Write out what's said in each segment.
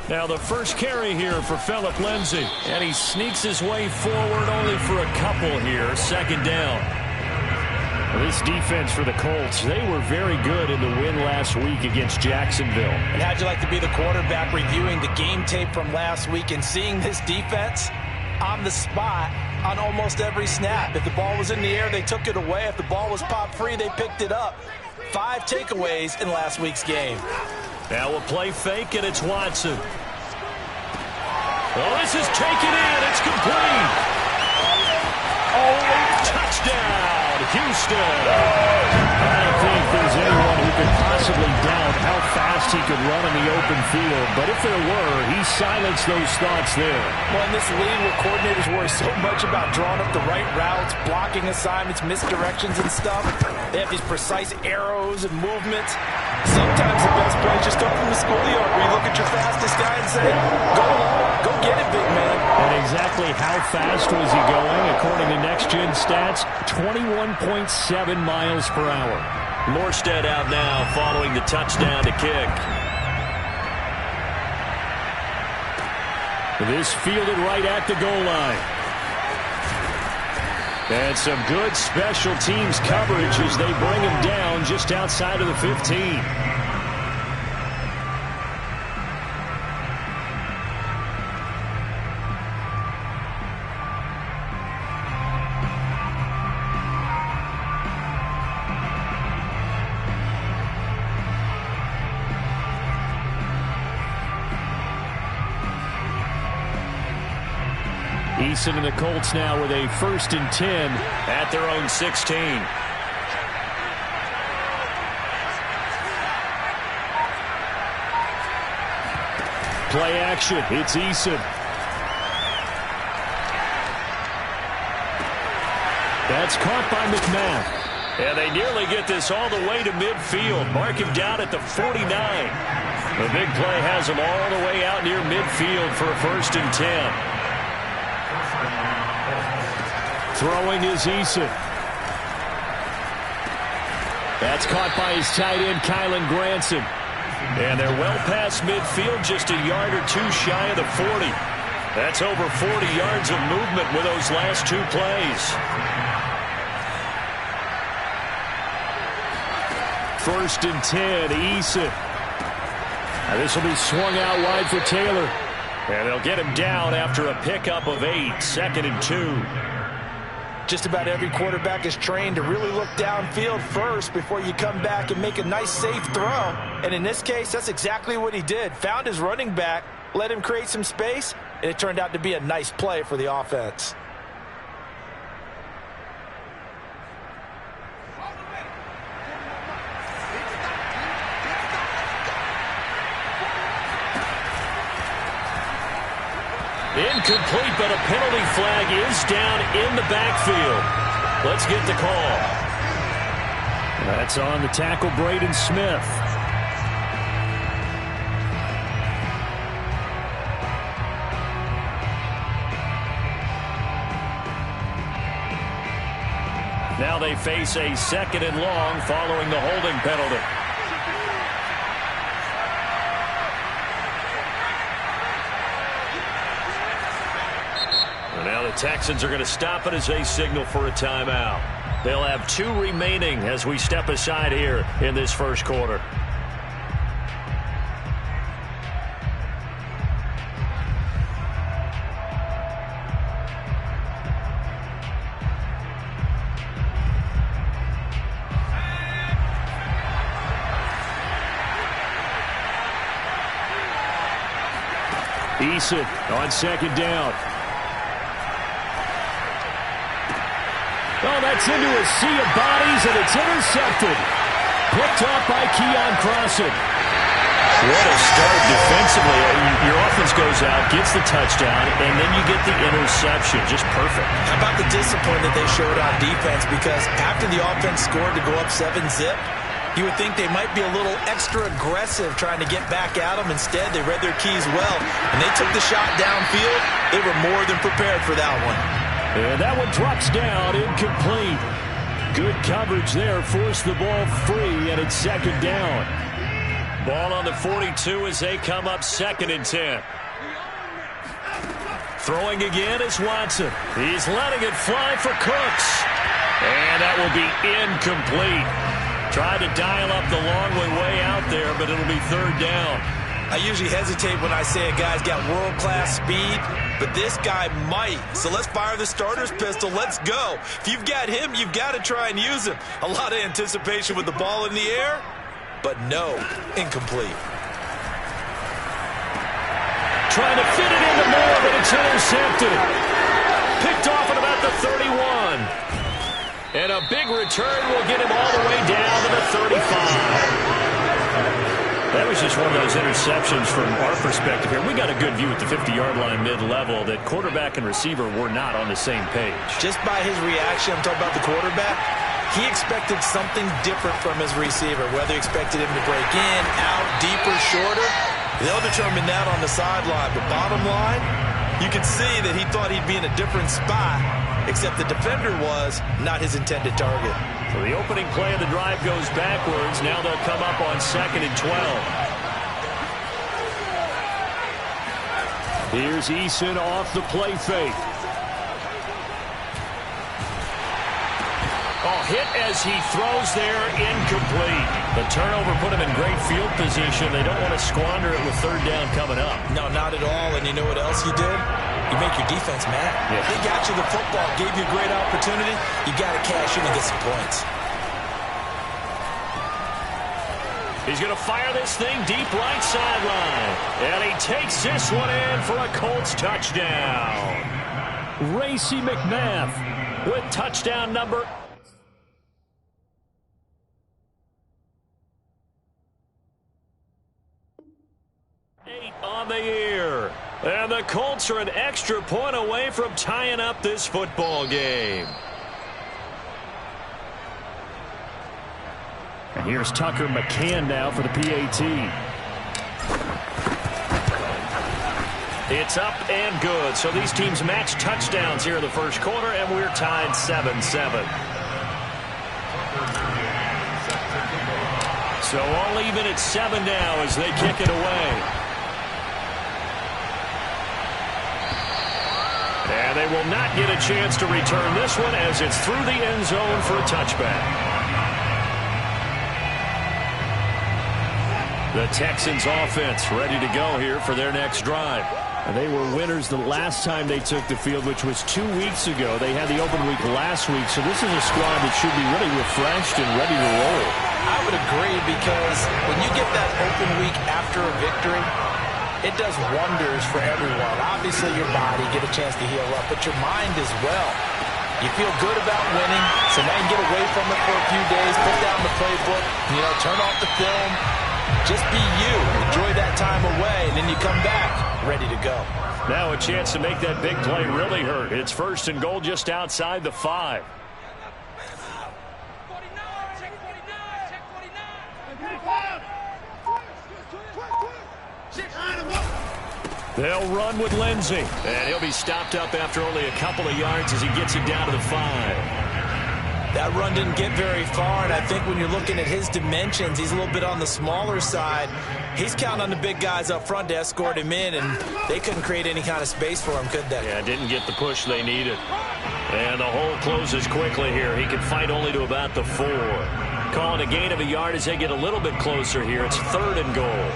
Now the first carry here for Phillip Lindsay. And he sneaks his way forward only for a couple here. Second down. This defense for the Colts, they were very good in the win last week against Jacksonville. And how'd you like to be the quarterback reviewing the game tape from last week and seeing this defense on the spot on almost every snap? If the ball was in the air, they took it away. If the ball was popped free, they picked it up. 5 takeaways in last week's game. Now we'll play fake, and it's Watson. Oh, this is taken in. It's complete. Oh, touchdown, Houston. I don't think there's anyone who could possibly doubt how fast he could run in the open field. But if there were, he silenced those thoughts there. Well, in this league where coordinators worry so much about drawing up the right routes, blocking assignments, misdirections and stuff, they have these precise arrows and movements. Sometimes the best play is just come from the schoolyard where you look at your fastest guy and say, go get it, big man. And exactly how fast was he going? According to Next Gen Stats, 21.7 miles per hour. Morstead out now following the touchdown to kick. This fielded right at the goal line. And some good special teams coverage as they bring him down just outside of the 15. Eason and the Colts now with a 1st and 10 at their own 16. Play action. It's Eason. That's caught by McMath. And they nearly get this all the way to midfield. Mark him down at the 49. The big play has him all the way out near midfield for a 1st and 10. Throwing is Eason. That's caught by his tight end, Kylen Granson. And they're well past midfield, just a yard or two shy of the 40. That's over 40 yards of movement with those last 2 plays. 1st and 10, Eason. Now this will be swung out wide for Taylor. And they'll get him down after a pickup of 8, 2nd and 2. Just about every quarterback is trained to really look downfield first before you come back and make a nice, safe throw. And in this case, that's exactly what he did. Found his running back, let him create some space, and it turned out to be a nice play for the offense. Incomplete, but a penalty flag is down in the backfield. Let's get the call. That's on the tackle, Braden Smith. Now they face a 2nd and long following the holding penalty. Now the Texans are going to stop it as they signal for a timeout. They'll have 2 remaining as we step aside here in this first quarter. Eason on 2nd down. Oh, that's into a sea of bodies, and it's intercepted. Picked off by Keon Crossen. What a start defensively. Your offense goes out, gets the touchdown, and then you get the interception. Just perfect. How about the discipline that they showed on defense? Because after the offense scored to go up 7-zip, you would think they might be a little extra aggressive trying to get back at them. Instead, they read their keys well, and they took the shot downfield. They were more than prepared for that one. And that one drops down, incomplete. Good coverage there, forced the ball free, and it's 2nd down. Ball on the 42 as they come up 2nd and 10. Throwing again is Watson. He's letting it fly for Cooks. And that will be incomplete. Tried to dial up the long way out there, but it'll be 3rd down. I usually hesitate when I say a guy's got world-class speed, but this guy might. So let's fire the starter's pistol. Let's go. If you've got him, you've got to try and use him. A lot of anticipation with the ball in the air, but no, incomplete. Trying to fit it into Moore, but it's intercepted. Picked off at about the 31. And a big return will get him all the way down to the 35. That was just one of those interceptions from our perspective here. We got a good view at the 50-yard line mid-level that quarterback and receiver were not on the same page. Just by his reaction, I'm talking about the quarterback, he expected something different from his receiver, whether he expected him to break in, out, deeper, shorter. They'll determine that on the sideline. But bottom line, you can see that he thought he'd be in a different spot, except the defender was not his intended target. So the opening play of the drive goes backwards. Now they'll come up on 2nd and 12. Here's Eason off the play fake. Oh, hit as he throws there, incomplete. The turnover put him in great field position. They don't want to squander it with 3rd down coming up. No, not at all. And you know what else you did? You make your defense mad. Yeah. They got you the football, gave you a great opportunity. You got to cash in and get some points. He's going to fire this thing deep right sideline. And he takes this one in for a Colts touchdown. Racey McMath with touchdown number 8 on the year. And the Colts are an extra point away from tying up this football game. And here's Tucker McCann now for the PAT. It's up and good. So these teams match touchdowns here in the first quarter, and we're tied 7-7. So all even at 7 now as they kick it away. And they will not get a chance to return this one as it's through the end zone for a touchback. The Texans offense ready to go here for their next drive. And they were winners the last time they took the field, which was 2 weeks ago. They had the open week last week, so this is a squad that should be really refreshed and ready to roll. I would agree, because when you get that open week after a victory, it does wonders for everyone. Obviously, your body, get a chance to heal up, but your mind as well. You feel good about winning, so now you get away from it for a few days, put down the playbook, turn off the film, just be you. Enjoy that time away, and then you come back ready to go. Now a chance to make that big play really hurt. It's 1st and goal just outside the 5. They'll run with Lindsey, and he'll be stopped up after only a couple of yards as he gets it down to the 5. That run didn't get very far, and I think when you're looking at his dimensions, he's a little bit on the smaller side. He's counting on the big guys up front to escort him in, and they couldn't create any kind of space for him, could they? Yeah, didn't get the push they needed. And the hole closes quickly here. He can fight only to about the 4. Calling a gain of a yard as they get a little bit closer here. It's 3rd and goal.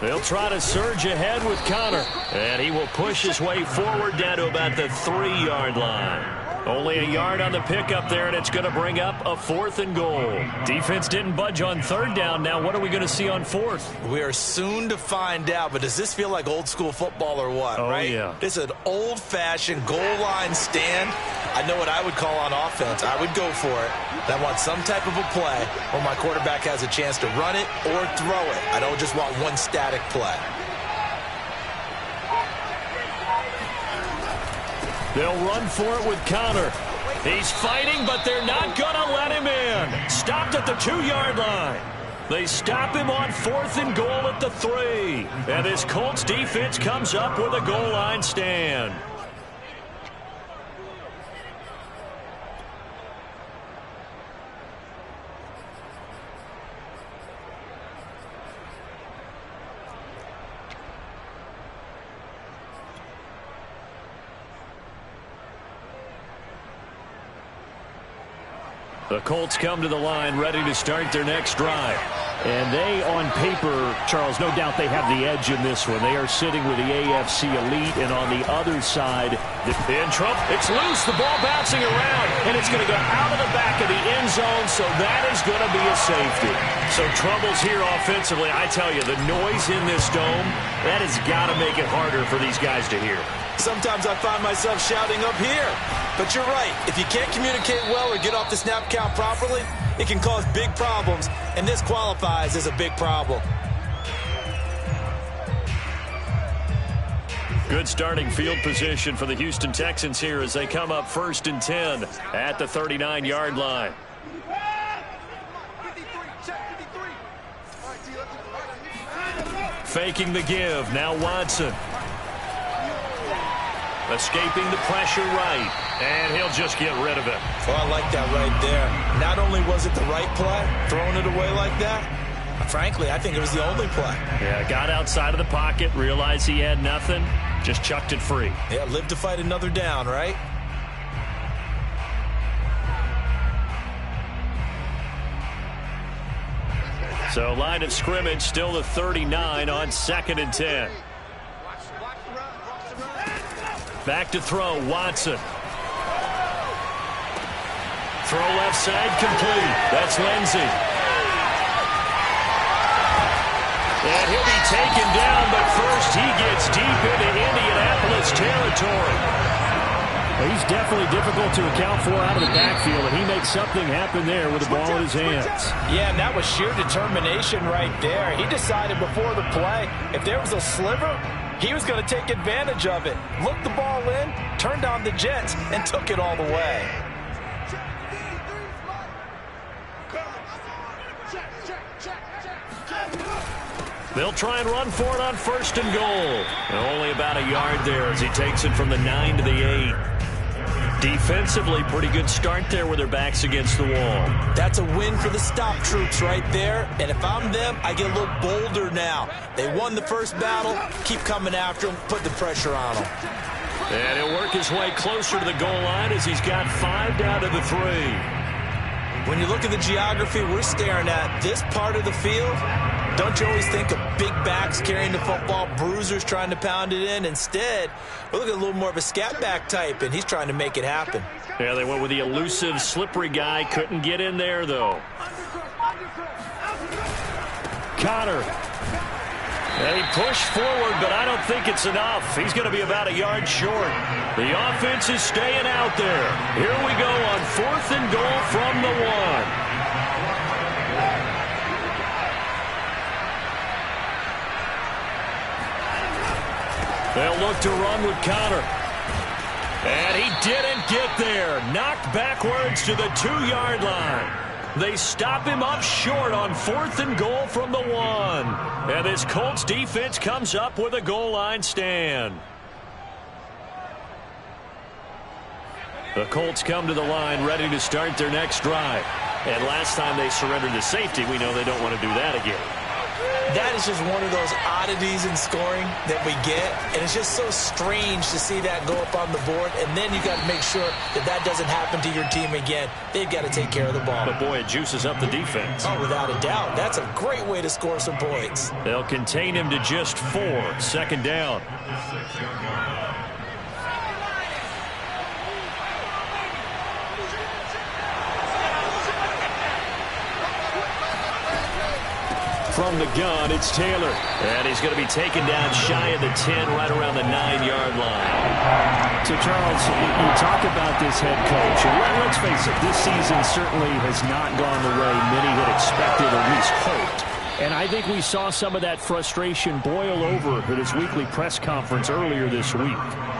They'll try to surge ahead with Connor, and he will push his way forward down to about the 3-yard line. Only a yard on the pickup there, and it's going to bring up a 4th and goal. Defense didn't budge on 3rd down. Now what are we going to see on 4th? We are soon to find out, but does this feel like old school football or what, right? Yeah. It's an old-fashioned goal line stand. I know what I would call on offense. I would go for it. I want some type of a play where my quarterback has a chance to run it or throw it. I don't just want one static play. They'll run for it with Connor. He's fighting, but they're not going to let him in. Stopped at the 2-yard line. They stop him on 4th and goal at the 3. And this Colts defense comes up with a goal line stand. The Colts come to the line ready to start their next drive. And they, on paper, Charles, no doubt they have the edge in this one. They are sitting with the AFC elite, and on the other side, in trouble. It's loose. The ball bouncing around, and it's going to go out of the back of the end zone, so that is going to be a safety. So troubles here offensively. I tell you, the noise in this dome, that has got to make it harder for these guys to hear. Sometimes I find myself shouting up here. But you're right. If you can't communicate well or get off the snap count properly, it can cause big problems, and this qualifies as a big problem. Good starting field position for the Houston Texans here as they come up 1st and 10 at the 39-yard line. Faking the give. Now Watson. Escaping the pressure right. And he'll just get rid of it. Oh, I like that right there. Not only was it the right play, throwing it away like that, frankly, I think it was the only play. Yeah, got outside of the pocket, realized he had nothing, just chucked it free. Yeah, live to fight another down, right? So line of scrimmage still the 39 on 2nd and 10. Back to throw, Watson. Throw left side, complete. That's Lindsey. And he'll be taken down, but first he gets deep into Indianapolis territory. Well, he's definitely difficult to account for out of the backfield, and he makes something happen there with the ball in his hands. Yeah, and that was sheer determination right there. He decided before the play, if there was a sliver, he was going to take advantage of it. Looked the ball in, turned on the jets, and took it all the way. They'll try and run for it on 1st and goal. And only about a yard there as he takes it from the 9 to the 8. Defensively, pretty good start there with their backs against the wall. That's a win for the stop troops right there. And if I'm them, I get a little bolder now. They won the first battle. Keep coming after them. Put the pressure on them. And he'll work his way closer to the goal line as he's got 5 down to the 3. When you look at the geography we're staring at, this part of the field, don't you always think of big backs carrying the football, bruisers trying to pound it in? Instead, we're looking at a little more of a scat back type, and he's trying to make it happen. Yeah, they went with the elusive, slippery guy. Couldn't get in there, though. Connor. And he pushed forward, but I don't think it's enough. He's going to be about a yard short. The offense is staying out there. Here we go on 4th and goal from the 1. They'll look to run with Connor. And he didn't get there. Knocked backwards to the 2-yard line. They stop him up short on 4th and goal from the 1. And this Colts defense comes up with a goal line stand. The Colts come to the line ready to start their next drive. And last time they surrendered to safety, we know they don't want to do that again. That is just one of those oddities in scoring that we get, and it's just so strange to see that go up on the board, and then you got to make sure that that doesn't happen to your team again. They've got to take care of the ball. But boy, it juices up the defense. Oh, without a doubt. That's a great way to score some points. They'll contain him to just 4. 2nd down. From the gun, it's Taylor. And he's going to be taken down shy of the 10, right around the 9-yard line. So, Charles, you talk about this head coach. And let's face it, this season certainly has not gone the way many had expected or at least hoped. And I think we saw some of that frustration boil over at his weekly press conference earlier this week.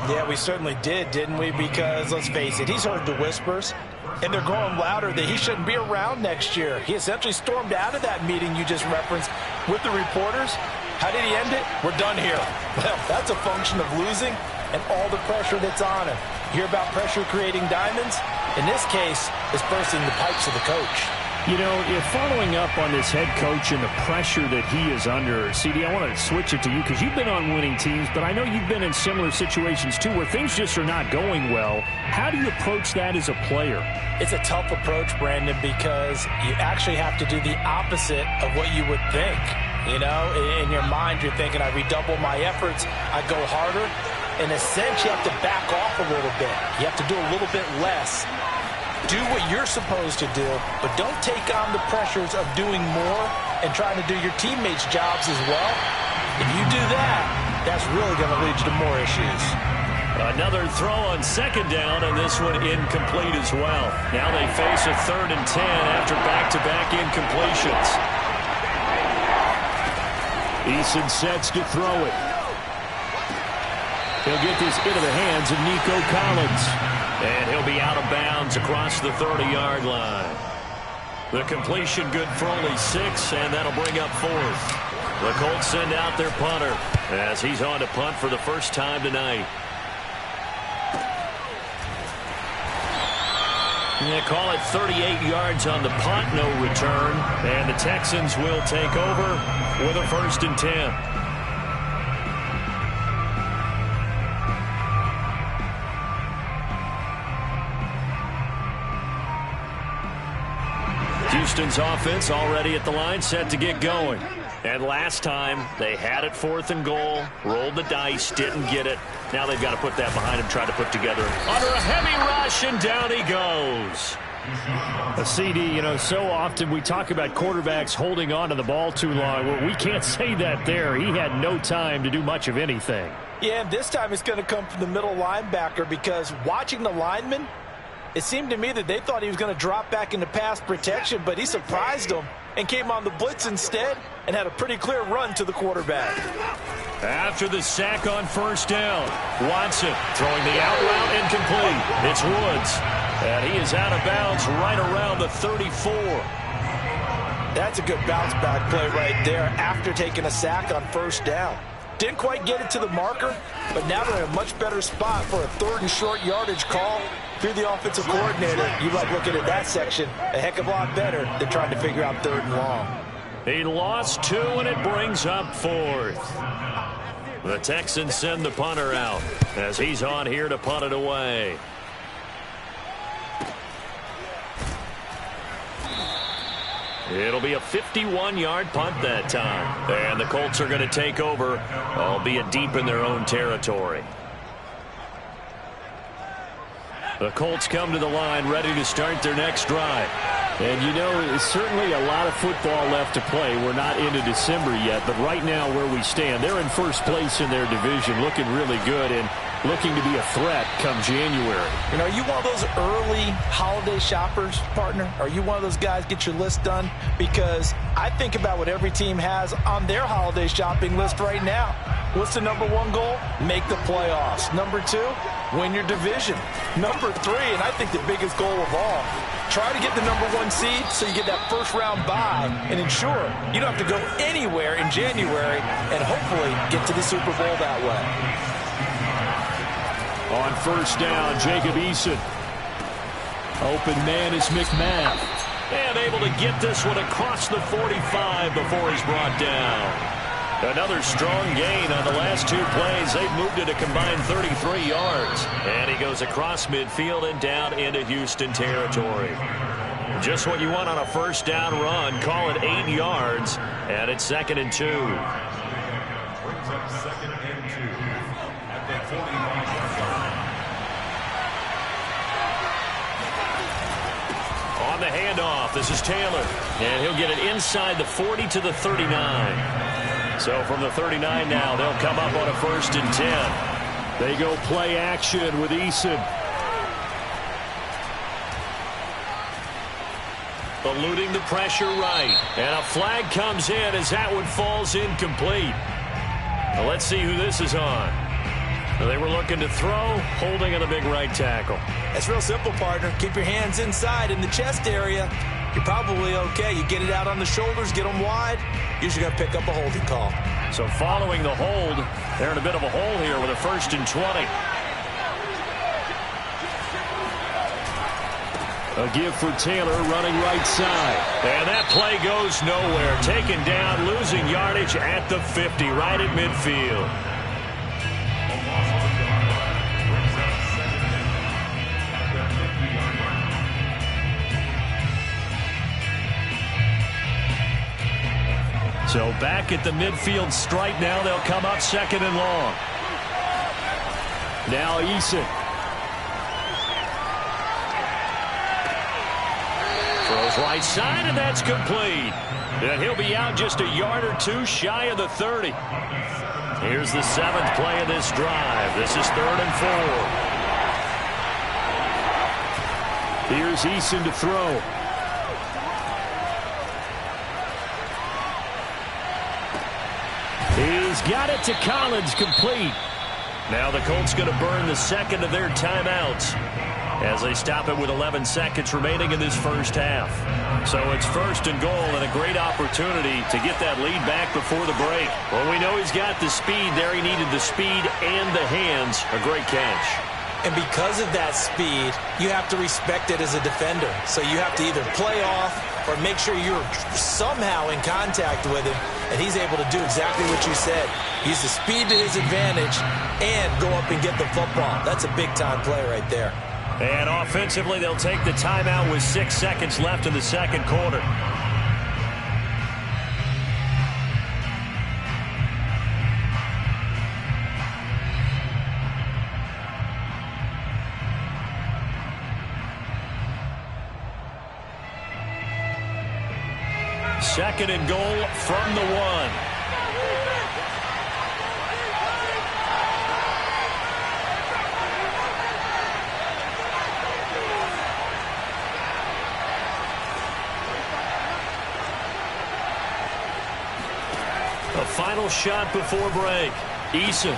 Yeah, we certainly did, didn't we? Because, let's face it, he's heard the whispers, and they're growing louder that he shouldn't be around next year. He essentially stormed out of that meeting you just referenced with the reporters. How did he end it? We're done here. Well, that's a function of losing and all the pressure that's on him. You hear about pressure creating diamonds? In this case, it's bursting the pipes of the coach. You know, if following up on this head coach and the pressure that he is under, CD, I want to switch it to you because you've been on winning teams, but I know you've been in similar situations too where things just are not going well. How do you approach that as a player? It's a tough approach, Brandon, because you actually have to do the opposite of what you would think. You know, in your mind, you're thinking, I redouble my efforts, I go harder. In a sense, you have to back off a little bit. You have to do a little bit less. Do what you're supposed to do, but don't take on the pressures of doing more and trying to do your teammates' jobs as well. If you do that, that's really going to lead you to more issues. Another throw on second down, and this one incomplete as well. Now they face a 3rd and 10 after back-to-back incompletions. Eason sets to throw it. He'll get this into the hands of Nico Collins. And he'll be out of bounds across the 30-yard line. The completion good for only 6, and that'll bring up 4th. The Colts send out their punter as he's on to punt for the first time tonight. They call it 38 yards on the punt, no return. And the Texans will take over with a 1st and 10. Houston's offense already at the line, set to get going. And last time, they had it 4th and goal, rolled the dice, didn't get it. Now they've got to put that behind them, try to put together under a heavy rush, and down he goes. A CD, you know, so often we talk about quarterbacks holding on to the ball too long. Well, we can't say that there. He had no time to do much of anything. Yeah, and this time it's going to come from the middle linebacker because watching the lineman, it seemed to me that they thought he was going to drop back into pass protection, but he surprised them and came on the blitz instead and had a pretty clear run to the quarterback. After the sack on 1st down, Watson throwing the out route incomplete. It's Woods, and he is out of bounds right around the 34. That's a good bounce back play right there after taking a sack on 1st down. Didn't quite get it to the marker, but now they're in a much better spot for a 3rd and short yardage call. If you're the offensive coordinator, you like looking at that section a heck of a lot better than trying to figure out 3rd and long. He lost 2, and it brings up 4th. The Texans send the punter out as he's on here to punt it away. It'll be a 51-yard punt that time. And the Colts are going to take over, albeit deep in their own territory. The Colts come to the line ready to start their next drive. And, you know, it's certainly a lot of football left to play. We're not into December yet, but right now where we stand, they're in 1st place in their division, looking really good and looking to be a threat come January. You know, are you one of those early holiday shoppers, partner? Are you one of those guys get your list done? Because I think about what every team has on their holiday shopping list right now. What's the number 1 goal? Make the playoffs. Number 2, win your division. Number 3, and I think the biggest goal of all, try to get the number 1 seed so you get that 1st round bye and ensure you don't have to go anywhere in January and hopefully get to the Super Bowl that way. On 1st down, Jacob Eason. Open man is McMath. And able to get this one across the 45 before he's brought down. Another strong gain on the last 2 plays. They've moved it a combined 33 yards. And he goes across midfield and down into Houston territory. Just what you want on a 1st down run. Call it 8 yards. And it's 2nd and 2. Brings up 2nd and 2 at the 45-yard line. On the handoff, this is Taylor. And he'll get it inside the 40 to the 39. So from the 39 now, they'll come up on a 1st and 10. They go play action with Eason. eluding the pressure right. And a flag comes in as that one falls incomplete. Now let's see who this is on. They were looking to throw, holding on the big right tackle. It's real simple, partner. Keep your hands inside in the chest area. You're probably okay. You get it out on the shoulders, get them wide. Usually going to pick up a holding call. So following the hold, they're in a bit of a hole here with a 1st and 20. A give for Taylor running right side. And that play goes nowhere. Taken down, losing yardage at the 50, right at midfield. So back at the midfield stripe now. They'll come up 2nd and long. Now Eason. Throws right side, and that's complete. And he'll be out just a yard or two shy of the 30. Here's the 7th play of this drive. This is 3rd and 4. Here's Eason to throw. He's got it to Collins, complete. Now the Colts going to burn the 2nd of their timeouts as they stop it with 11 seconds remaining in this first half. So it's 1st and goal and a great opportunity to get that lead back before the break. Well, we know he's got the speed there. He needed the speed and the hands. A great catch. And because of that speed, you have to respect it as a defender. So you have to either play off or make sure you're somehow in contact with him, and he's able to do exactly what you said. Use the speed to his advantage and go up and get the football. That's a big-time play right there. And offensively, they'll take the timeout with 6 seconds left in the 2nd quarter. Second and goal from the 1. A final shot before break. Eason.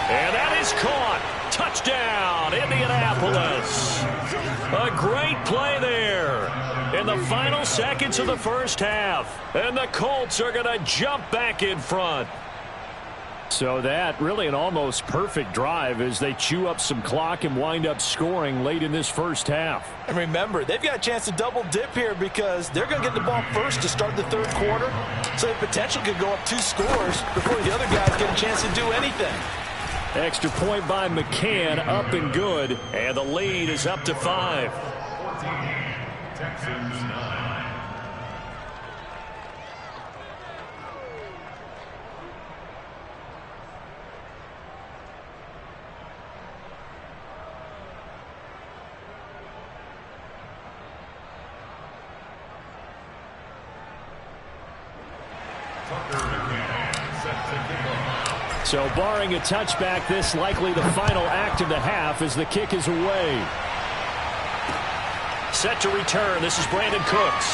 And that is caught. Touchdown, Indianapolis. A great play there in the final seconds of the first half. And the Colts are going to jump back in front. So that really an almost perfect drive as they chew up some clock and wind up scoring late in this first half. And remember, they've got a chance to double dip here because they're going to get the ball first to start the 3rd quarter. So the potential could go up 2 scores before the other guys get a chance to do anything. Extra point by McCann, up and good. And the lead is up to 5. 14, Texans 9. So barring a touchback, this likely the final act of the half as the kick is away. Set to return. This is Brandon Cooks.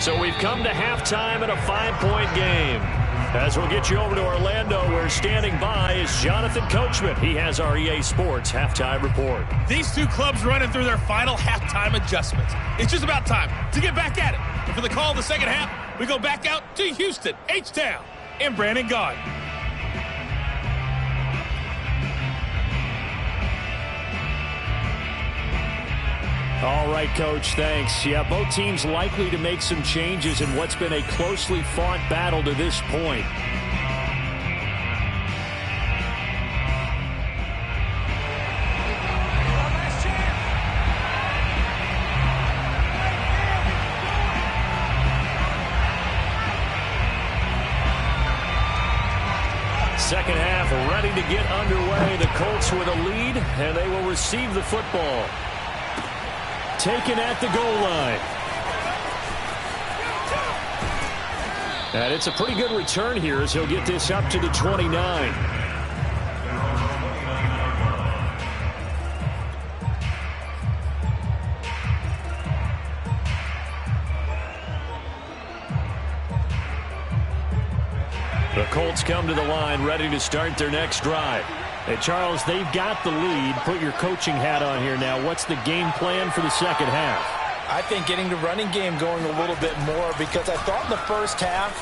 So we've come to halftime in a 5-point game. As we'll get you over to Orlando, where standing by is Jonathan Coachman. He has our EA Sports halftime report. These two clubs running through their final halftime adjustments. It's just about time to get back at it. And for the call of the second half, we go back out to Houston, H-Town, and Brandon Gaudin. All right, Coach, thanks. Yeah, both teams likely to make some changes in what's been a closely fought battle to this point. Second half ready to get underway. The Colts with a lead, and they will receive the football. Taken at the goal line. And it's a pretty good return here as he'll get this up to the 29. The Colts come to the line ready to start their next drive. Hey, Charles, they've got the lead. Put your coaching hat on here now. What's the game plan for the second half? I think getting the running game going a little bit more, because I thought in the first half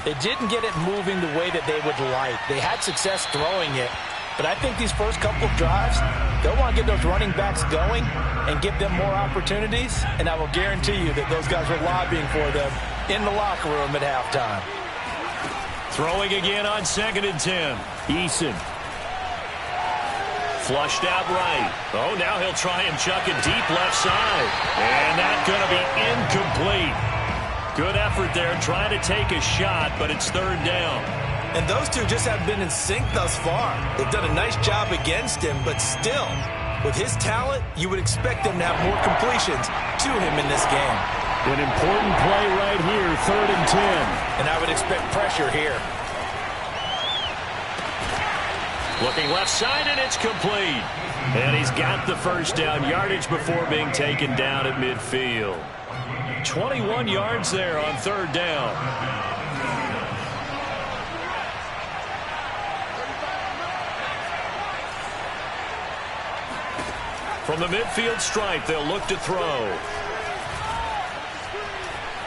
they didn't get it moving the way that they would like. They had success throwing it, but I think these first couple of drives, they'll want to get those running backs going and give them more opportunities, and I will guarantee you that those guys were lobbying for them in the locker room at halftime. Throwing again on 2nd and 10. Eason. Flushed out right. Oh, now he'll try and chuck it deep left side. And that's going to be incomplete. Good effort there trying to take a shot, but it's 3rd down. And those two just have been in sync thus far. They've done a nice job against him, but still, with his talent, you would expect them to have more completions to him in this game. An important play right here, 3rd and 10. And I would expect pressure here. Looking left side, and it's complete. And he's got the first down, yardage before being taken down at midfield. 21 yards there on 3rd down. From the midfield stripe, they'll look to throw.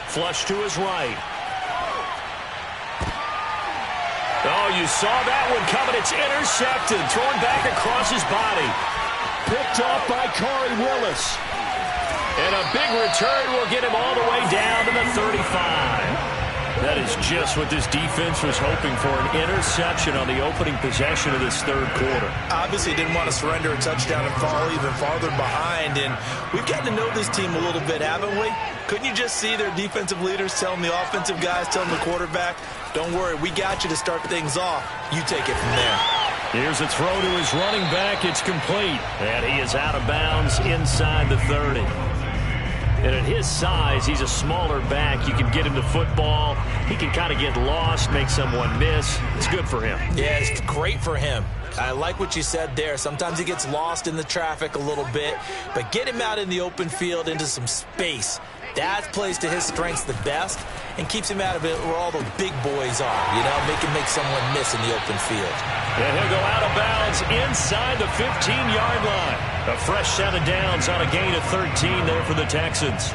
Flush to his right. Oh, you saw that one coming. It's intercepted. Thrown back across his body. Picked off by Corey Willis. And a big return will get him all the way down to the 35. That is just what this defense was hoping for, an interception on the opening possession of this 3rd quarter. Obviously didn't want to surrender a touchdown and fall even farther behind, and we've gotten to know this team a little bit, haven't we? Couldn't you just see their defensive leaders telling the offensive guys, telling the quarterback, don't worry, we got you to start things off. You take it from there. Here's a throw to his running back. It's complete. And he is out of bounds inside the 30. And at his size, he's a smaller back. You can get him the football. He can kind of get lost, make someone miss. It's good for him. Yeah, it's great for him. I like what you said there. Sometimes he gets lost in the traffic a little bit, but get him out in the open field into some space. That plays to his strengths the best and keeps him out of it where all the big boys are, you know, make someone miss in the open field. And he'll go out of bounds inside the 15-yard line. A fresh set of downs on a gain of 13 there for the Texans.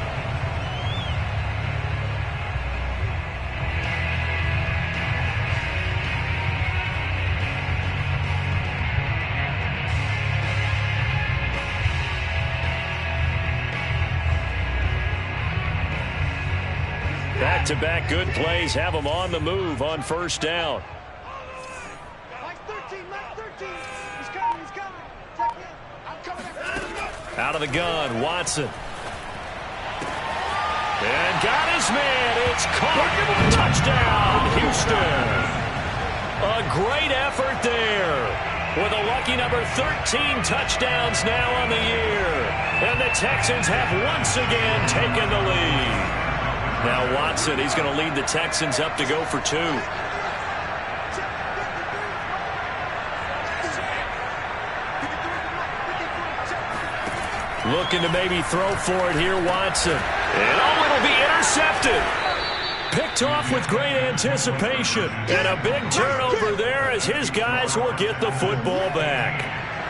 Back-to-back good plays have them on the move on 1st down. Out of the gun, Watson. And got his man. It's caught. Touchdown, Houston. A great effort there. With a lucky number 13 touchdowns now on the year. And the Texans have once again taken the lead. Now Watson, he's going to lead the Texans up to go for 2. Looking to maybe throw for it here, Watson. And oh, it'll be intercepted. Picked off with great anticipation. And a big turnover there as his guys will get the football back.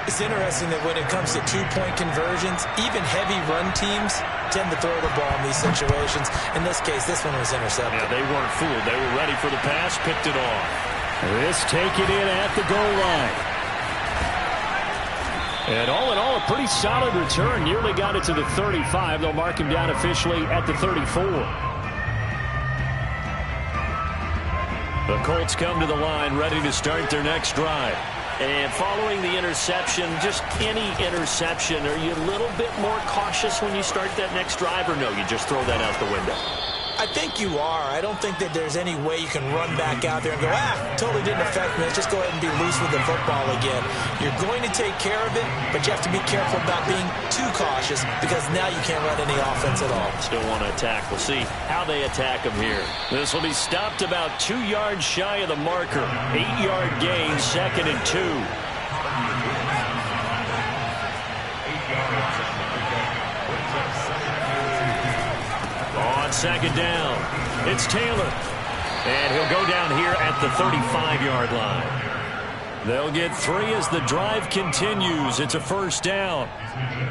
It's interesting that when it comes to 2-point conversions, even heavy run teams tend to throw the ball in these situations. In this case, this one was intercepted. Yeah, they weren't fooled. They were ready for the pass, picked it off. This taken in at the goal line. And all in all, a pretty solid return. Nearly got it to the 35. They'll mark him down officially at the 34. The Colts come to the line ready to start their next drive. And following the interception, just any interception, are you a little bit more cautious when you start that next drive, or no, you just throw that out the window? I think you are. I don't think that there's any way you can run back out there and go, totally didn't affect me. Let's just go ahead and be loose with the football again. You're going to take care of it, but you have to be careful about being too cautious because now you can't run any offense at all. Still want to attack. We'll see how they attack him here. This will be stopped about 2 yards shy of the marker. 8-yard gain, 2nd and 2. On 2nd down, it's Taylor. And he'll go down here at the 35-yard line. They'll get 3 as the drive continues. It's a first down.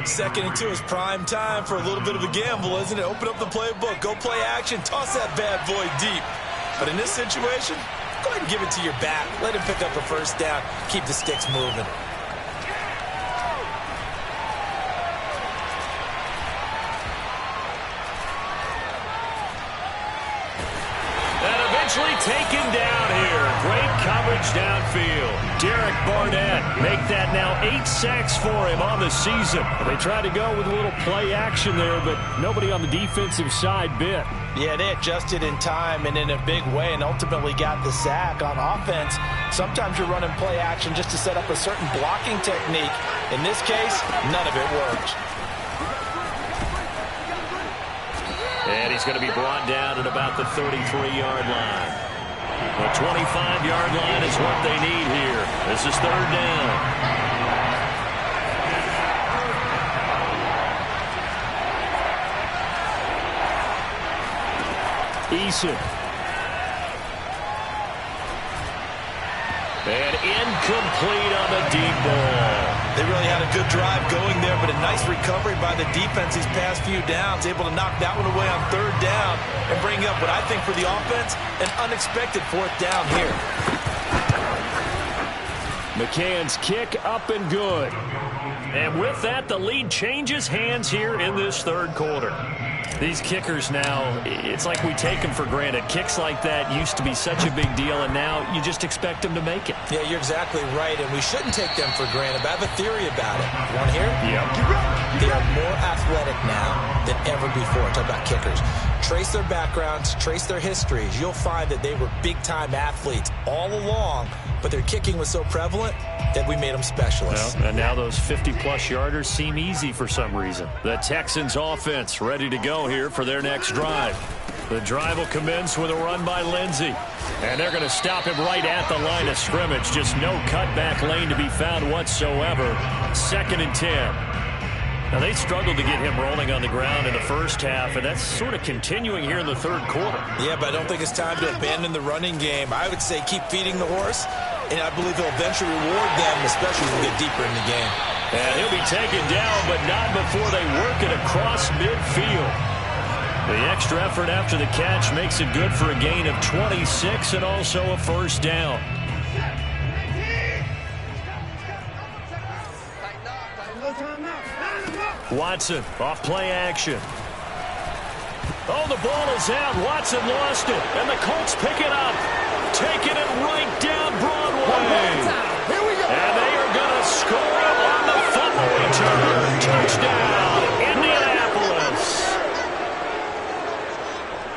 2nd and 2 is prime time for a little bit of a gamble, isn't it? Open up the playbook, go play action, toss that bad boy deep. But in this situation, go ahead and give it to your back. Let him pick up a first down. Keep the sticks moving. Taken down here. Great coverage downfield. Derek Barnett make that now 8 sacks for him on the season. They tried to go with a little play action there, but nobody on the defensive side bit. Yeah, they adjusted in time and in a big way and ultimately got the sack. On offense, sometimes you're running play action just to set up a certain blocking technique. In this case, none of it worked. And he's going to be brought down at about the 33-yard line. The 25-yard line is what they need here. This is 3rd down. Eason. And incomplete on the deep ball. They really had a good drive going there, but a nice recovery by the defense these past few downs, able to knock that one away on 3rd down and bring up what I think for the offense, an unexpected 4th down here. McCann's kick up and good. And with that, the lead changes hands here in this 3rd quarter. These kickers now, it's like we take them for granted. Kicks like that used to be such a big deal, and now you just expect them to make it. Yeah, you're exactly right, and we shouldn't take them for granted, but I have a theory about it. You want to hear? Yep. They are more athletic now than ever before. Talk about kickers. Trace their backgrounds, trace their histories. You'll find that they were big-time athletes all along, but their kicking was so prevalent that we made them specialists. Well, and now those 50-plus yarders seem easy for some reason. The Texans offense ready to go here for their next drive. The drive will commence with a run by Lindsey. And they're going to stop him right at the line of scrimmage. Just no cutback lane to be found whatsoever. 2nd and 10. Now, they struggled to get him rolling on the ground in the first half, and that's sort of continuing here in the 3rd quarter. Yeah, but I don't think it's time to abandon the running game. I would say keep feeding the horse, and I believe he'll eventually reward them, especially as we get deeper in the game. And he'll be taken down, but not before they work it across midfield. The extra effort after the catch makes it good for a gain of 26 and also a first down. Watson off play action. Oh, the ball is out. Watson lost it, and the Colts pick it up, taking it right down Broadway. Here we go. And they are going to score on the fumble return. Touchdown, Indianapolis.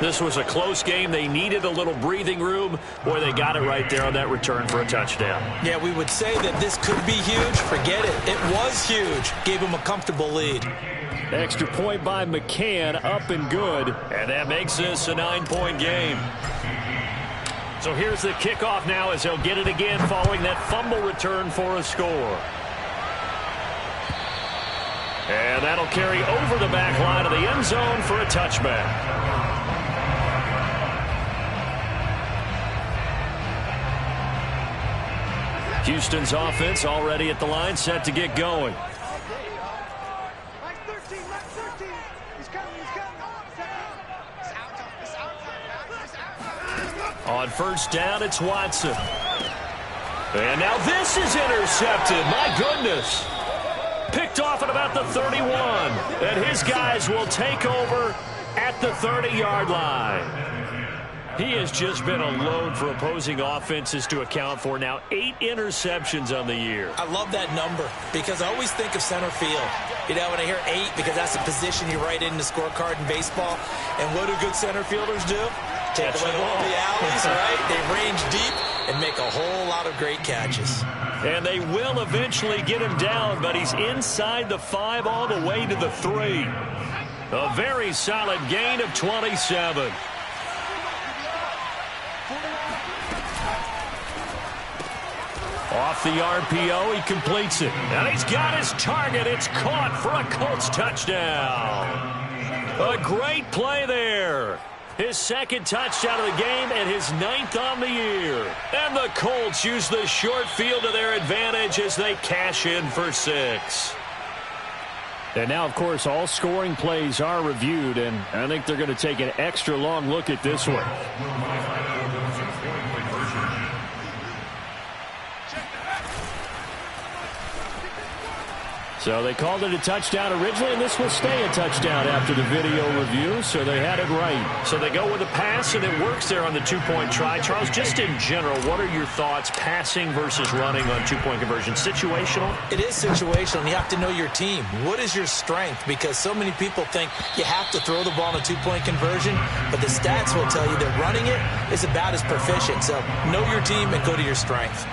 This was a close game. They needed a little breathing room. Boy, they got it right there on that return for a touchdown. Yeah, we would say that this could be huge. Forget it. It was huge. Gave them a comfortable lead. Extra point by McCann, up and good. And that makes this a 9-point game. So here's the kickoff now as they'll get it again following that fumble return for a score. And that'll carry over the back line of the end zone for a touchback. Houston's offense already at the line, set to get going. On first down, it's Watson. And now this is intercepted. My goodness. Picked off at about the 31. And his guys will take over at the 30-yard line. He has just been a load for opposing offenses to account for. Now 8 interceptions on the year. I love that number because I always think of center field. You know, when I hear 8, because that's the position you write in the scorecard in baseball. And what do good center fielders do? Take away all the alleys, right? They range deep and make a whole lot of great catches. And they will eventually get him down, but he's inside the 5 all the way to the 3. A very solid gain of 27. Off the RPO, he completes it. And he's got his target. It's caught for a Colts touchdown. A great play there. His second touchdown of the game and his 9th on the year. And the Colts use the short field to their advantage as they cash in for 6. And now, of course, all scoring plays are reviewed, and I think they're going to take an extra long look at this one. So they called it a touchdown originally, and this will stay a touchdown after the video review, so they had it right. So they go with a pass, and it works there on the two-point try. Charles, just in general, what are your thoughts passing versus running on two-point conversion? Situational? It is situational, and you have to know your team. What is your strength? Because so many people think you have to throw the ball on a two-point conversion, but the stats will tell you that running it is about as proficient. So know your team and go to your strength.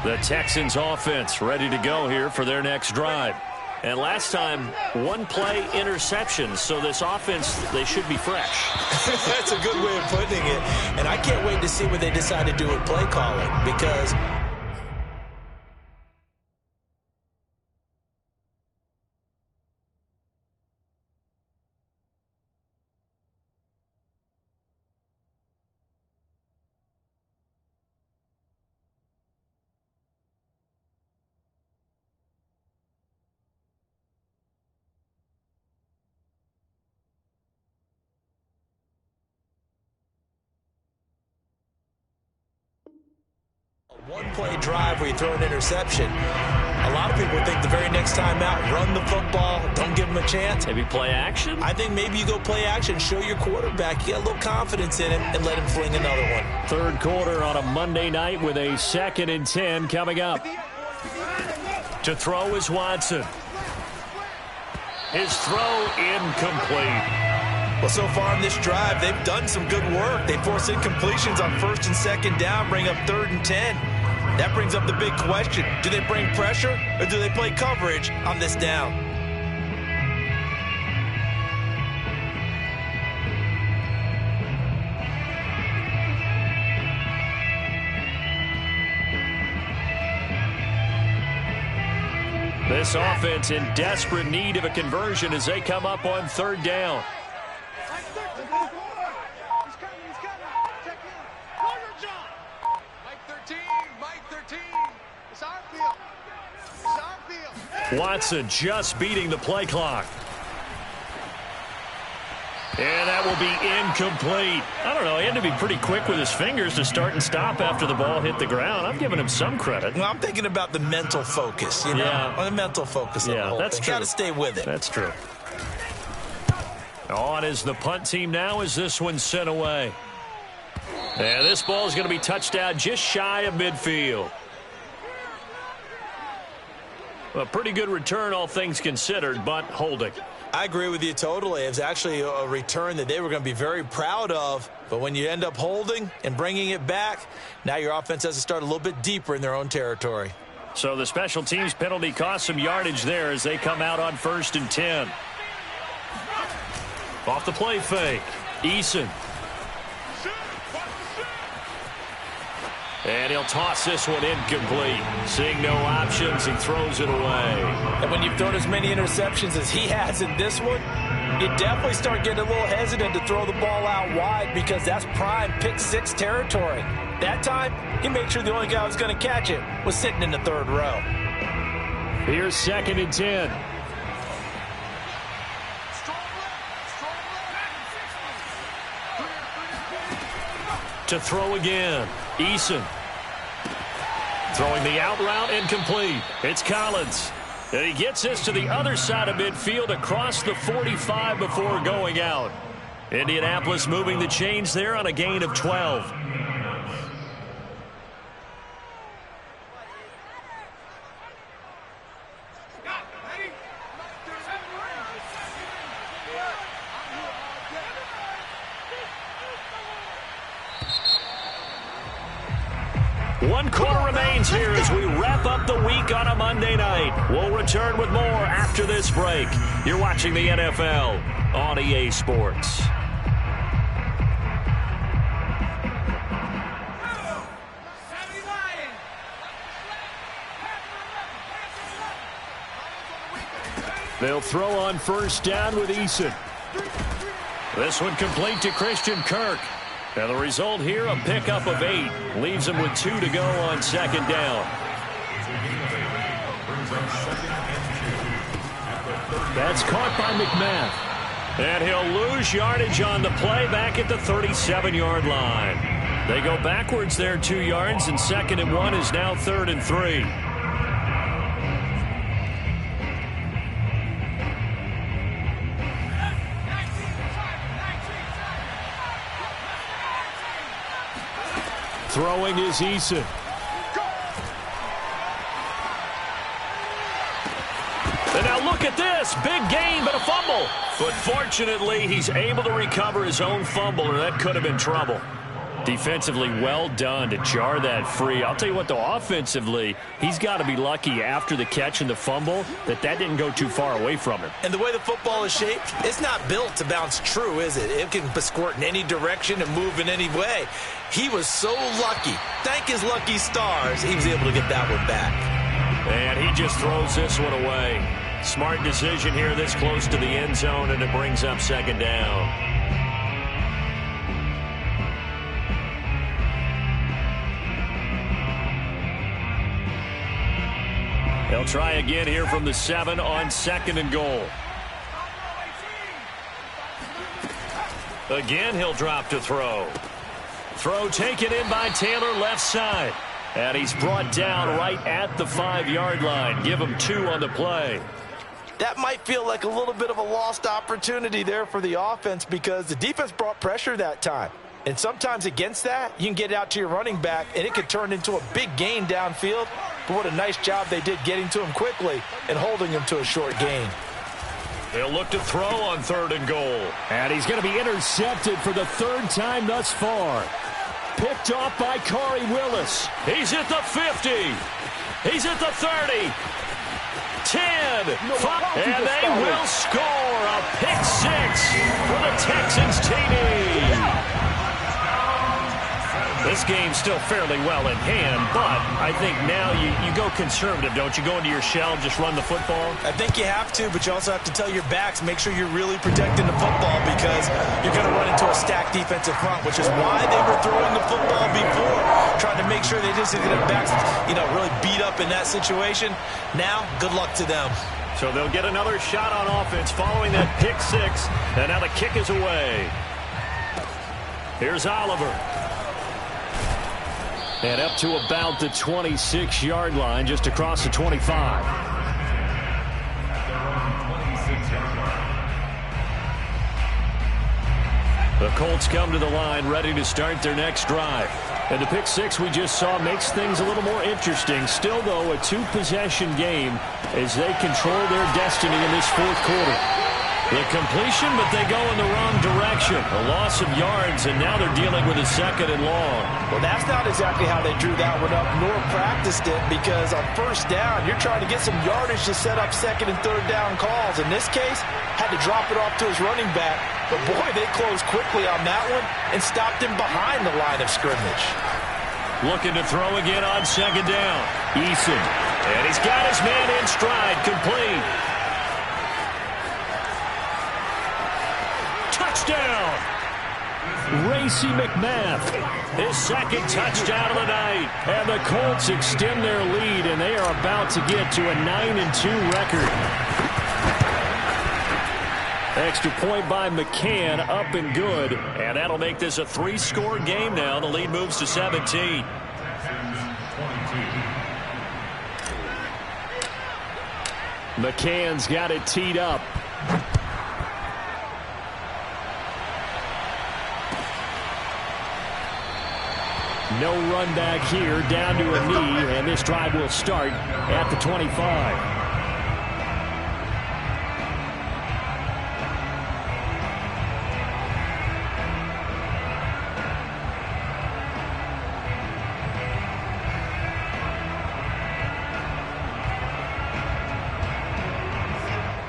The Texans offense ready to go here for their next drive. And last time, one-play interceptions. So this offense, they should be fresh. That's a good way of putting it. And I can't wait to see what they decide to do with play calling, because one-play drive where you throw an interception. A lot of people think the very next time out, run the football, don't give them a chance. Maybe play action? I think maybe you go play action, show your quarterback you got a little confidence in him, and let him fling another one. Third quarter on a Monday night with a 2nd and 10 coming up. To throw is Watson. His throw incomplete. Well, so far in this drive, they've done some good work. They force incompletions on 1st and 2nd down, bring up 3rd and 10. That brings up the big question. Do they bring pressure, or do they play coverage on this down? This offense in desperate need of a conversion as they come up on 3rd down. Watson just beating the play clock. And that will be incomplete. I don't know, he had to be pretty quick with his fingers to start and stop after the ball hit the ground. I'm giving him some credit. Well, I'm thinking about the mental focus, you know? Yeah. The mental focus of the whole that's thing. true. Got to stay with it. That's true. On is the punt team now as this one's sent away. And this ball is going to be touched out just shy of midfield. A pretty good return, all things considered, but holding. I agree with you totally. It was actually a return that they were going to be very proud of. But when you end up holding and bringing it back, now your offense has to start a little bit deeper in their own territory. So the special teams penalty cost some yardage there as they come out on 1st and 10. Off the play fake, Eason. And he'll toss this one incomplete. Seeing no options, he throws it away. And when you've thrown as many interceptions as he has in this one, you definitely start getting a little hesitant to throw the ball out wide, because that's prime pick-6 territory. That time, he made sure the only guy who was going to catch it was sitting in the 3rd row. Here's 2nd and 10. To throw again, Eason. Throwing the out route incomplete. It's Collins. And he gets this to the other side of midfield across the 45 before going out. Indianapolis moving the chains there on a gain of 12. One quarter remains here as we wrap up the week on a Monday night. We'll return with more after this break. You're watching the NFL on EA Sports. They'll throw on first down with Eason. This one complete to Christian Kirk. And the result here, a pickup of 8. Leaves him with 2 to go on second down. That's caught by McMath. And he'll lose yardage on the play back at the 37-yard line. They go backwards there 2 yards, and 2nd and 1 is now 3rd and 3. Throwing is Eason. And now look at this. Big gain, but a fumble. But fortunately, he's able to recover his own fumble, or that could have been trouble. Defensively, well done to jar that free. I'll tell you what, though, offensively, he's got to be lucky after the catch and the fumble that didn't go too far away from him. And the way the football is shaped, it's not built to bounce true, is it? It can squirt in any direction and move in any way. He was so lucky. Thank his lucky stars, he was able to get that one back. And he just throws this one away. Smart decision here this close to the end zone, and it brings up 2nd down. They'll try again here from the 7 on 2nd and goal. Again, he'll drop to throw. Throw taken in by Taylor, left side. And he's brought down right at the 5-yard line. Give him 2 on the play. That might feel like a little bit of a lost opportunity there for the offense because the defense brought pressure that time. And sometimes against that, you can get it out to your running back, and it could turn into a big gain downfield. But what a nice job they did getting to him quickly and holding him to a short gain. They'll look to throw on 3rd and goal. And he's going to be intercepted for the 3rd time thus far. Picked off by Corey Willis. He's at the 50. He's at the 30. 10. 5, and they will score a pick 6 for the Texans TD. This game's still fairly well in hand, but I think now you go conservative, don't you? Go into your shell, just run the football? I think you have to, but you also have to tell your backs, make sure you're really protecting the football because you're going to run into a stacked defensive front, which is why they were throwing the football before, trying to make sure they just get their backs, really beat up in that situation. Now, good luck to them. So they'll get another shot on offense following that pick 6, and now the kick is away. Here's Oliver. And up to about the 26-yard line, just across the 25. The Colts come to the line, ready to start their next drive. And the pick 6 we just saw makes things a little more interesting. Still, though, a 2-possession game as they control their destiny in this 4th quarter. The completion, but they go in the wrong direction. A loss of yards, and now they're dealing with a 2nd and long. Well, that's not exactly how they drew that one up, nor practiced it, because on 1st down, you're trying to get some yardage to set up 2nd and 3rd down calls. In this case, had to drop it off to his running back. But, boy, they closed quickly on that one and stopped him behind the line of scrimmage. Looking to throw again on 2nd down. Eason. And he's got his man in stride, complete. Touchdown! Racey McMath, his 2nd touchdown of the night. And the Colts extend their lead, and they are about to get to a 9-2 record. Extra point by McCann, up and good. And that'll make this a 3-score game now. The lead moves to 17. McCann's got it teed up. No run back here, down to a knee, and this drive will start at the 25.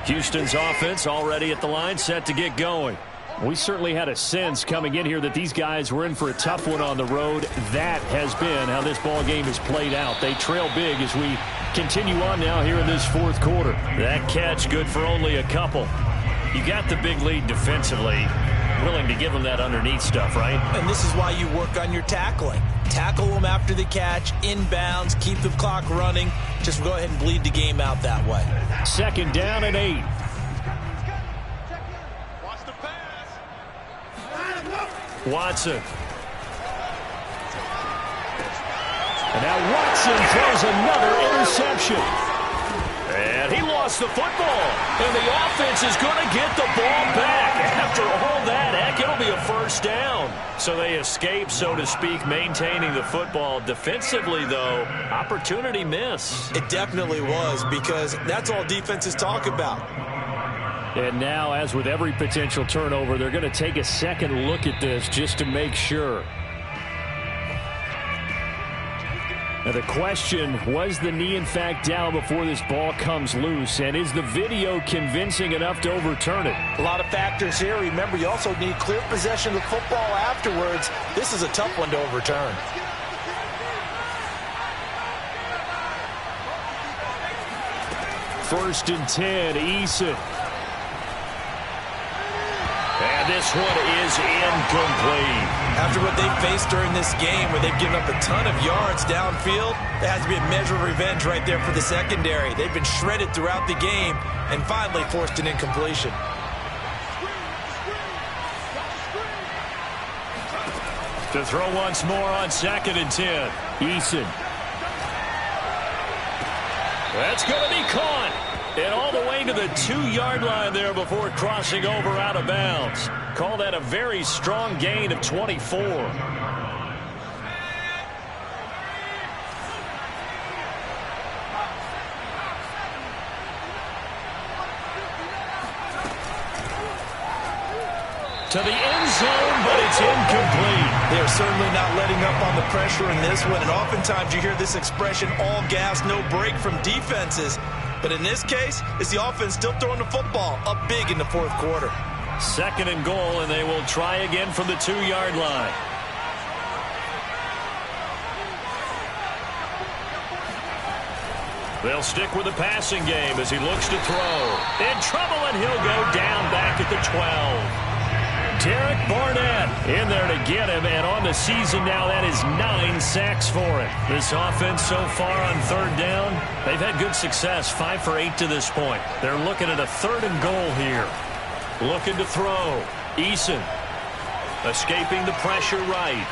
Houston's offense already at the line, set to get going. We certainly had a sense coming in here that these guys were in for a tough one on the road. That has been how this ball game has played out. They trail big as we Continue on now here in this fourth quarter. That catch good for only a couple. You got the big lead defensively. Willing to give them that underneath stuff, right? And this is why you work on your tackling. Tackle them after the catch, inbounds, keep the clock running. Just go ahead and bleed the game out that way. 2nd down and 8. Watson. And now Watson throws another interception. And he lost the football. And the offense is going to get the ball back. After all that, heck, it'll be a first down. So they escape, so to speak, maintaining the football. Defensively, though, opportunity miss. It definitely was, because that's all defenses talk about. And now, as with every potential turnover, they're going to take a second look at this just to make sure. Now the question, was the knee in fact down before this ball comes loose? And is the video convincing enough to overturn it? A lot of factors here. Remember, you also need clear possession of the football afterwards. This is a tough one to overturn. First and 10, Eason. And this one is incomplete. After what they faced during this game, where they've given up a ton of yards downfield, there has to be a measure of revenge right there for the secondary. They've been shredded throughout the game and finally forced an incompletion. To throw once more on 2nd and 10. Eason. That's going to be caught. And all the way to the 2-yard line there before crossing over out of bounds. Call that a very strong gain of 24. To the end zone, but it's incomplete. They are certainly not letting up on the pressure in this one. And oftentimes you hear this expression, all gas, no break from defenses. But in this case, it's the offense still throwing the football up big in the fourth quarter. 2nd and goal, and they will try again from the 2-yard line. They'll stick with the passing game as he looks to throw. In trouble, and he'll go down back at the 12. Derek Barnett in there to get him, and on the season now, that is 9 sacks for him. This offense so far on 3rd down, they've had good success, 5 for 8 to this point. They're looking at a 3rd and goal here. Looking to throw. Eason escaping the pressure right.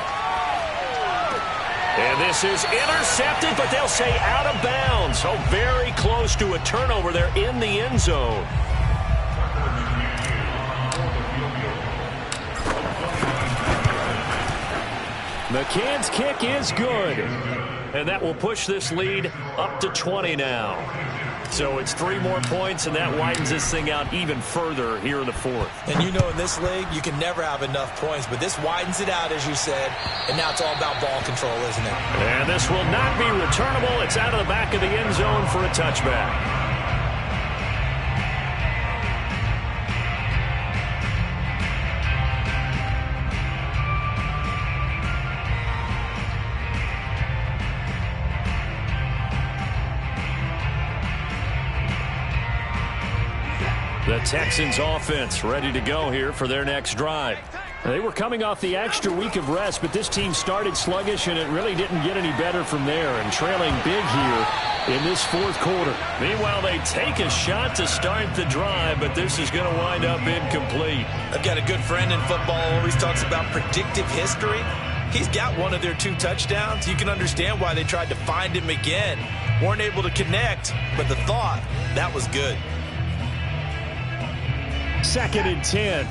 And this is intercepted, but they'll say out of bounds. So very close to a turnover there in the end zone. McCann's kick is good. And that will push this lead up to 20 now. So it's 3 more points, and that widens this thing out even further here in the fourth. And you know, in this league, you can never have enough points, but this widens it out, as you said, and now it's all about ball control, isn't it? And this will not be returnable. It's out of the back of the end zone for a touchback. The Texans offense ready to go here for their next drive. They were coming off the extra week of rest, but this team started sluggish, and it really didn't get any better from there, and trailing big here in this fourth quarter. Meanwhile, they take a shot to start the drive, but this is going to wind up incomplete. I've got a good friend in football who always talks about predictive history. He's got one of their 2 touchdowns. You can understand why they tried to find him again. Weren't able to connect, but the thought, that was good. 2nd and 10.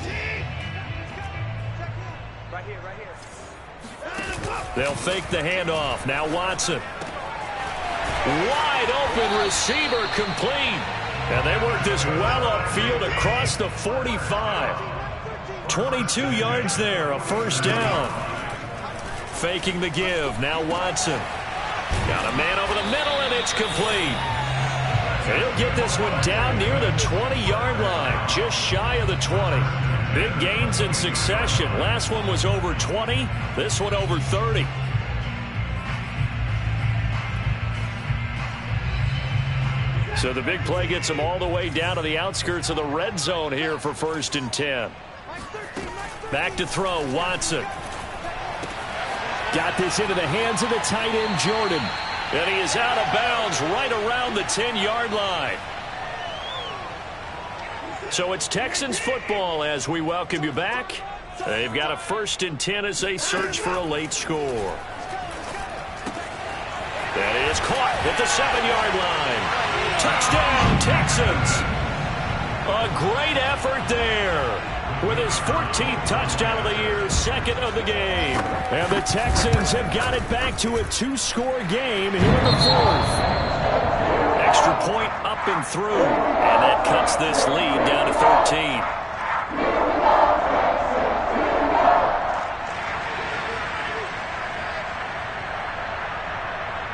Right here. They'll fake the handoff. Now Watson. Wide open receiver complete. And they work this well upfield across the 45. 22 yards there, a first down. Faking the give. Now Watson. Got a man over the middle, and it's complete. He'll get this one down near the 20-yard line, just shy of the 20. Big gains in succession. Last one was over 20. This one over 30. So the big play gets them all the way down to the outskirts of the red zone here for 1st and 10. Back to throw, Watson. Got this into the hands of the tight end, Jordan. And he is out of bounds right around the 10-yard line. So it's Texans football as we welcome you back. They've got a 1st and 10 as they search for a late score. That is caught at the 7-yard line. Touchdown, Texans. A great effort there. With his 14th touchdown of the year, 2nd of the game. And the Texans have got it back to a 2-score game here in the 4th. Extra point up and through. And that cuts this lead down to 13.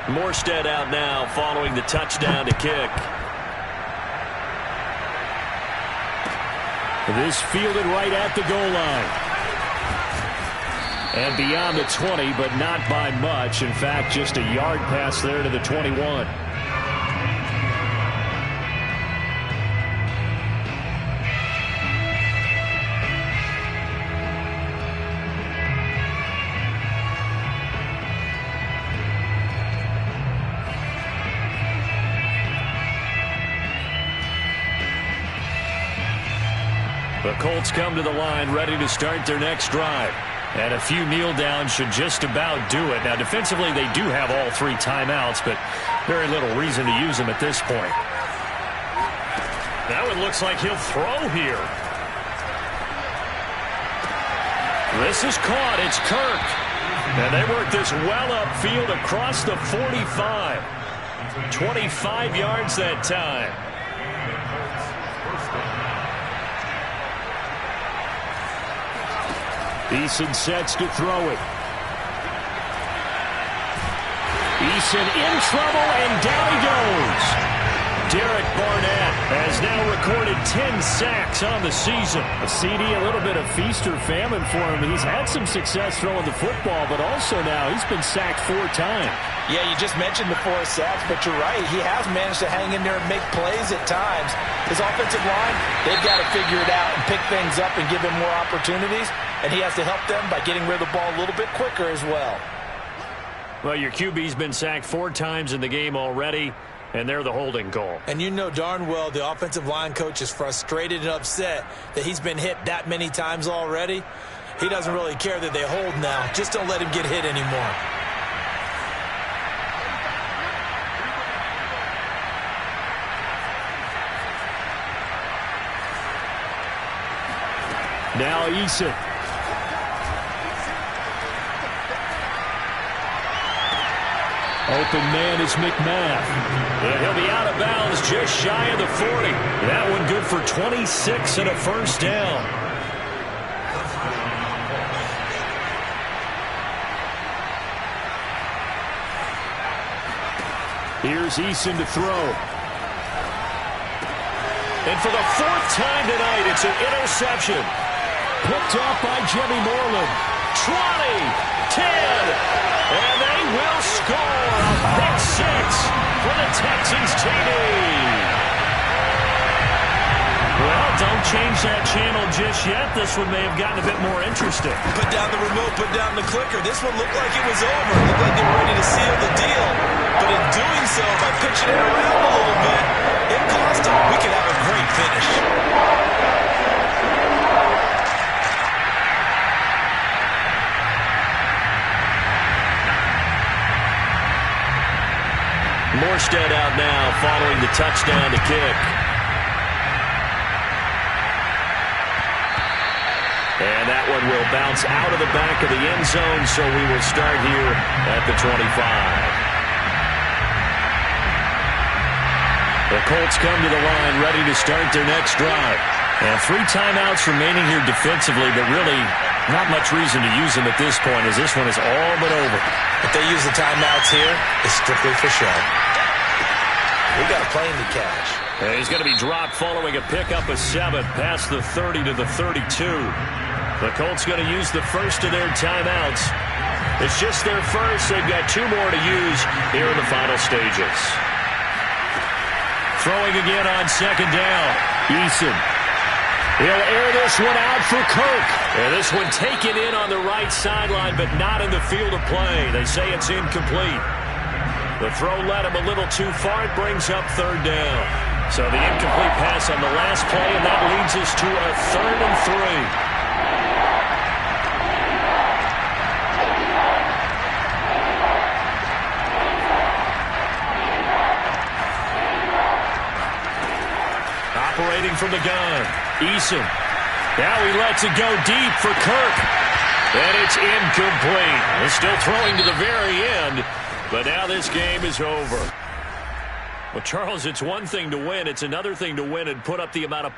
Morstead out now following the touchdown to kick. This fielded right at the goal line. And beyond the 20, but not by much. In fact, just a yard pass there to the 21. The Colts come to the line ready to start their next drive. And a few kneel downs should just about do it. Now, defensively, they do have all 3 timeouts, but very little reason to use them at this point. Now it looks like he'll throw here. This is caught. It's Kirk. And they work this well upfield across the 45. 25 yards that time. Eason sets to throw it. Eason in trouble, and down he goes. Derek Barnett has now recorded 10 sacks on the season. A CD, a little bit of feast or famine for him. He's had some success throwing the football, but also now he's been sacked 4 times. Yeah, you just mentioned the 4 sacks, but you're right. He has managed to hang in there and make plays at times. His offensive line, they've got to figure it out and pick things up and give him more opportunities, and he has to help them by getting rid of the ball a little bit quicker as well. Well, your QB's been sacked 4 times in the game already, and they're the holding call. And you know darn well the offensive line coach is frustrated and upset that he's been hit that many times already. He doesn't really care that they hold now. Just don't let him get hit anymore. Now Eason. Open man is McMath. And he'll be out of bounds just shy of the 40. That one good for 26 and a first down. Here's Eason to throw. And for the 4th time tonight, it's an interception. Picked off by Jimmy Moreland. 20, 10. And they will score a pick 6 for the Texans TD. Well, don't change that channel just yet. This one may have gotten a bit more interesting. Put down the remote, put down the clicker. This one looked like it was over. It looked like they were ready to seal the deal. But in doing so, by pitching it around a little bit, it cost them. We could have a great finish. Morstead out now following the touchdown to kick. And that one will bounce out of the back of the end zone, so we will start here at the 25. The Colts come to the line ready to start their next drive. And 3 timeouts remaining here defensively, but really not much reason to use them at this point, as this one is all but over. If they use the timeouts here, it's strictly for show. We got a plane to catch. And he's going to be dropped following a pickup of 7 past the 30 to the 32. The Colts going to use the first of their timeouts. It's just their first. They've got 2 more to use here in the final stages. throwing again on second down. Eason. He'll air this one out for Kirk. And this one taken in on the right sideline, but not in the field of play. They say it's incomplete. The throw led him a little too far. It brings up third down. So the incomplete pass on the last play, and that leads us to a 3rd and 3. Operating from the gun, Eason. Now he lets it go deep for Kirk. And it's incomplete. They're still throwing to the very end, but now this game is over. Well, Charles, it's one thing to win. It's another thing to win and put up the amount of